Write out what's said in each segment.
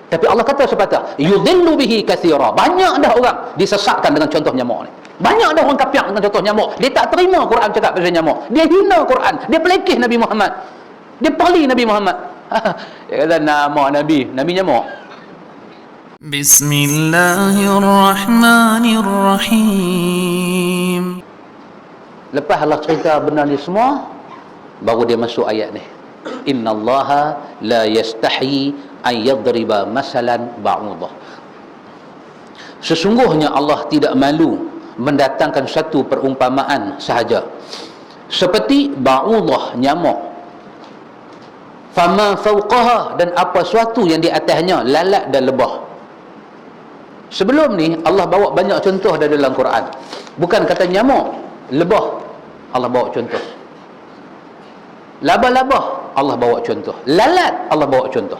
Tapi Allah kata sepatah, yudhillu bihi katsira. Banyak dah orang disesatkan dengan contoh nyamuk ni. Banyak dah orang kafir dengan contoh nyamuk. Dia tak terima Quran cakap pasal nyamuk. Dia hina Quran, dia pelekeh Nabi Muhammad. Dia pali Nabi Muhammad. Dia kata nama Nabi, Nabi nyamuk. Bismillahirrahmanirrahim. Lepas Allah cerita benda ni semua, baru dia masuk ayat ni. Innallaha la yastahi an yadriba masalan ba'udah. Sesungguhnya Allah tidak malu mendatangkan satu perumpamaan sahaja seperti ba'udah, nyamuk. Fama fawqaha, dan apa suatu yang di atasnya, lalat dan lebah. Sebelum ni Allah bawa banyak contoh dalam Quran. Bukan kata nyamuk, lebah Allah bawa contoh. Laba-laba Allah bawa contoh. Lalat Allah bawa contoh.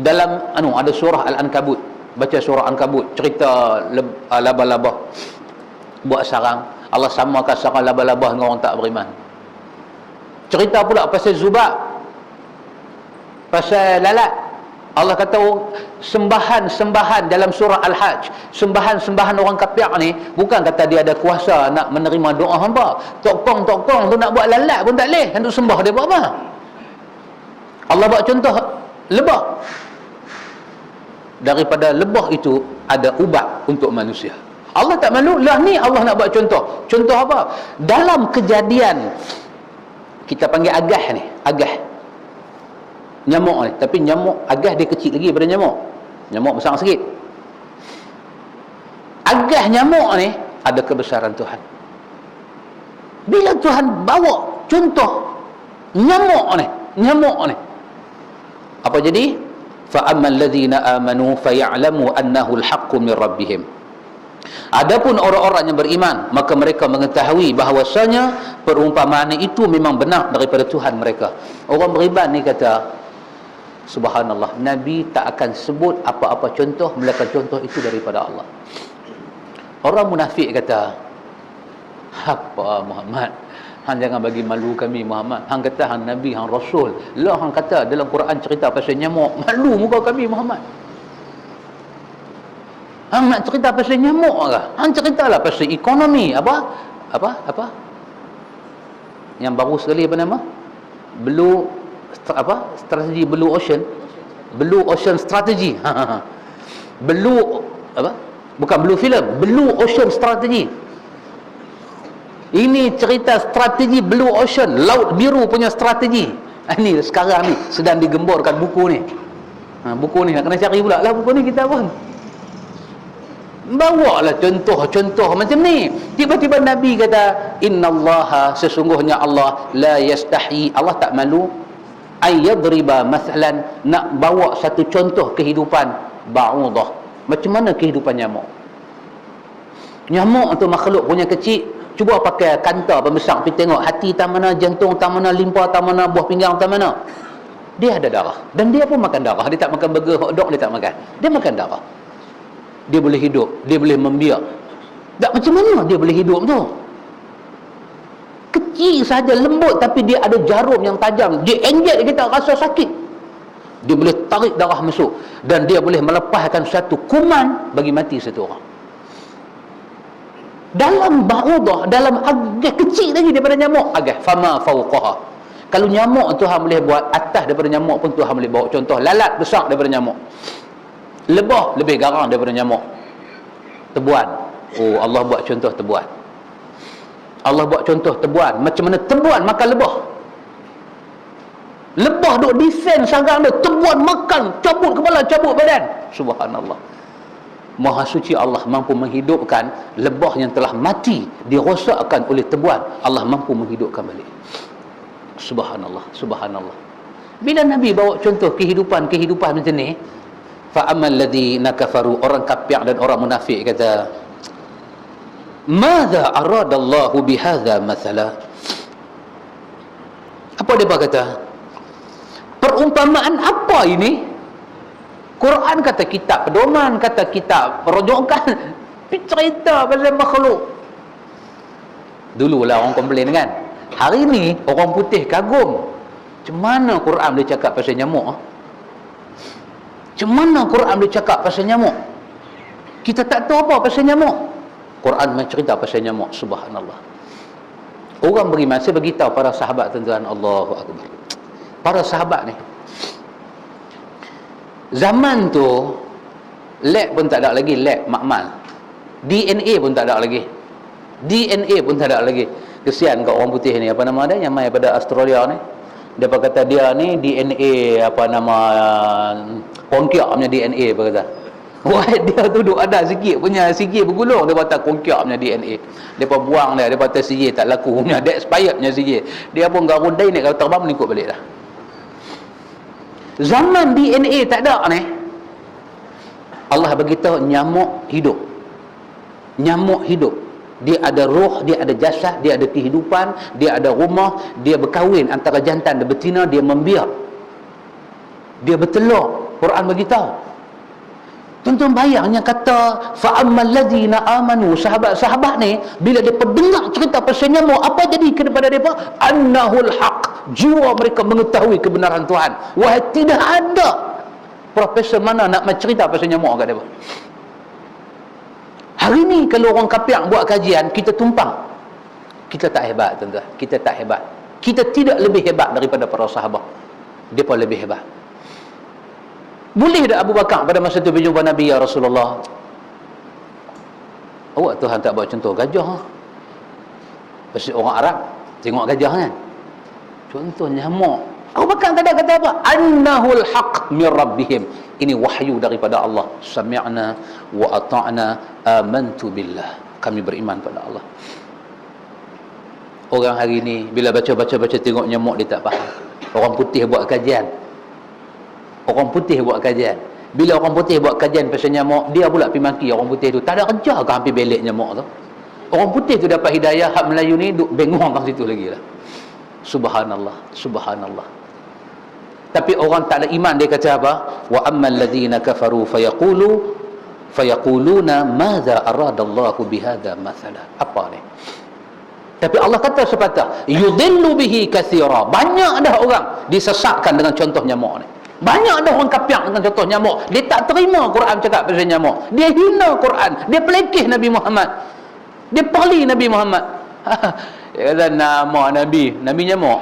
Dalam ada surah Al-Ankabut, baca surah Al-Ankabut, cerita laba-laba buat sarang. Allah samakan sarang laba-laba dengan orang tak beriman. Cerita pula pasal Zubab, pasal lalat. Allah kata sembahan-sembahan dalam surah Al-Hajj, sembahan-sembahan orang kafir ni, bukan kata dia ada kuasa nak menerima doa hamba. Tokong-tokong tu nak buat lalat pun tak boleh, untuk sembah dia buat apa? Allah buat contoh lebah. Daripada lebah itu ada ubat untuk manusia. Allah tak malu lah, ni Allah nak buat contoh. Contoh apa? Dalam kejadian, kita panggil agah ni, agah nyamuk ni, tapi nyamuk agah dia kecil lagi daripada nyamuk. Nyamuk besar sikit. Agah nyamuk ni ada kebesaran Tuhan. Bila Tuhan bawa contoh nyamuk ni, apa jadi? Fa ammal ladzina amanu faya'lamu annahu al-haqqu min rabbihim. Adapun orang-orang yang beriman, maka mereka mengetahui bahawasanya perumpamaan itu memang benar daripada Tuhan mereka. Orang beriman ni kata, subhanallah, Nabi tak akan sebut apa-apa contoh melainkan contoh itu daripada Allah. Orang munafik kata, apa Muhammad, hang jangan bagi malu kami Muhammad. Hang kata hang Nabi, hang Rasul. Lah hang kata dalam Quran cerita pasal nyamuk. Malu muka kami Muhammad. Hang nak cerita pasal nyamuk ke? Hang ceritalah pasal ekonomi. Apa? Yang baru sekali apa nama? Strategi Blue Ocean Strategy. Blue apa? Bukan Blue Film, Blue Ocean Strategy. Ini cerita strategi Blue Ocean, laut biru punya strategi. Ini sekarang ni sedang digemborkan buku ni. Buku ni nak kena cari pula lah buku ni kita pun. Bawalah contoh-contoh macam ni. Tiba-tiba Nabi kata, innallaha, sesungguhnya Allah la yastahi, Allah tak malu ayyadriba masalan, nak bawa satu contoh kehidupan ba'udah. Macam mana kehidupan nyamuk? Nyamuk tu makhluk punya kecil. Cuba pakai kanta pembesar, pergi tengok hati tak mana, jantung tak mana, limpa tak mana, buah pinggang tak mana. Dia ada darah, dan dia pun makan darah. Dia tak makan burger, hot dog, dia tak makan. Dia makan darah. Dia boleh hidup, dia boleh membiak. Tak, macam mana dia boleh hidup tu? Kecil saja, lembut, tapi dia ada jarum yang tajam. Dia injek kita rasa sakit. Dia boleh tarik darah masuk, dan dia boleh melepaskan satu kuman bagi mati satu orang. Dalam ba'udah, dalam agak kecil lagi daripada nyamuk, agak fama fawqaha. Kalau nyamuk Tuhan boleh buat atas daripada nyamuk pun Tuhan boleh bawa contoh. Lalat besar daripada nyamuk. Lebah lebih garang daripada nyamuk. Tebuan, oh Allah buat contoh tebuan. Allah buat contoh tebuan. Macam mana tebuan makan lebah. Lebah duk defend sarang dia, tebuan makan, cabut kepala, cabut badan. Subhanallah. Maha suci Allah mampu menghidupkan lebah yang telah mati, dirosakkan oleh tebuan. Allah mampu menghidupkan balik. Subhanallah, subhanallah. Bila Nabi bawa contoh kehidupan macam ni, fa ammal ladzina kafaru, orang kafir dan orang munafik kata, madza aradallahu bihadza mathala. Apa dia kata? Perumpamaan apa ini? Quran kata kitab pedoman, kata kitab perojokan, cerita pasal makhluk. Dululah orang komplain kan. Hari ni orang putih kagum. Macam mana Quran boleh cakap pasal nyamuk? Macam mana Quran boleh cakap pasal nyamuk? Kita tak tahu apa pasal nyamuk. Quran mencerita pasal nyamuk. Subhanallah. Orang beriman, saya beritahu para sahabat tuan-tuan, Allahu Akbar. Para sahabat ni, zaman tu lab pun tak ada lagi, lab makmal. DNA pun tak ada lagi. DNA pun tak ada lagi. Kesian kat orang putih ni, apa nama dia, yang mai pada Australia ni. Dia kata dia ni DNA apa nama kongkiak punya DNA apa kata. Wah, dia tu duk ada sikit punya sihir bergulung, dia kata kongkiak punya DNA. Depa buang dia kata sihir tak laku punya, dia expired punya sihir. Dia pun garundai naik kapal terbang mengikut balik dah. Zaman DNA tak ada ni, Allah beritahu nyamuk hidup. Nyamuk hidup. Dia ada roh, dia ada jasad, dia ada kehidupan, dia ada rumah, dia berkahwin antara jantan dan betina, dia membiak. Dia bertelur. Quran beritahu. Tuan-tuan bayang yang kata fa'ammal ladzina amanu, sahabat-sahabat ni bila depa dengar cerita pasal nyamuk, apa jadi kepada depa? Annahul haq, jiwa mereka mengetahui kebenaran Tuhan. Wah, tidak ada profesor mana nak mencerita pasal nyamuk kat depa. Hari ni kalau orang kapiak buat kajian, kita tumpang. Kita tak hebat, tuan-tuan. Kita tak hebat. Kita tidak lebih hebat daripada para sahabat. Depa lebih hebat. Boleh tak Abu Bakar pada masa itu berjumpa Nabi, ya Rasulullah? Awak Tuhan tak buat contoh gajah. Pasti orang Arab tengok gajah kan. Contoh nyamuk. Abu Bakar tak ada kata apa? Annahul haq min rabbihim. Ini wahyu daripada Allah. Sami'na wa ata'na amantu billah. Kami beriman pada Allah. Orang hari ni bila baca tengok nyamuk dia tak faham. Orang putih buat kajian. Orang putih buat kajian. Bila orang putih buat kajian pasal nyamuk, dia pula pergi maki orang putih tu. Tak ada kerja ke hampir belik nyamuk tu. Orang putih tu dapat hidayah, hak Melayu ni duk bengong kat situ lagi lah. Subhanallah, subhanallah. Tapi orang tak ada iman, dia kata apa? Wa ammal ladzina kafaru fayaquluna madza aradallahu bihadza mathala. Apa ni? Tapi Allah kata sepatah, yudillu bihi katsira. Banyak dah orang disesatkan dengan contoh nyamuk ni. Banyak dah orang kapiak dengan contoh nyamuk. Dia tak terima Quran cakap pasal nyamuk. Dia hina Quran. Dia pelekeh Nabi Muhammad. Dia pali Nabi Muhammad. Dia kata nama Nabi nyamuk.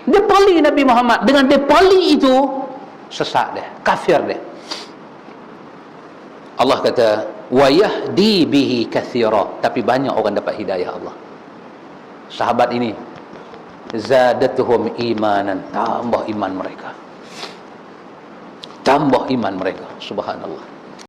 Dia pali Nabi Muhammad. Dengan dia pali itu, sesat dia, kafir dia. Allah kata wa yahdi bihi katsira. Tapi banyak orang dapat hidayah Allah. Sahabat ini zadatuhum imanan, tambah iman mereka, subhanallah.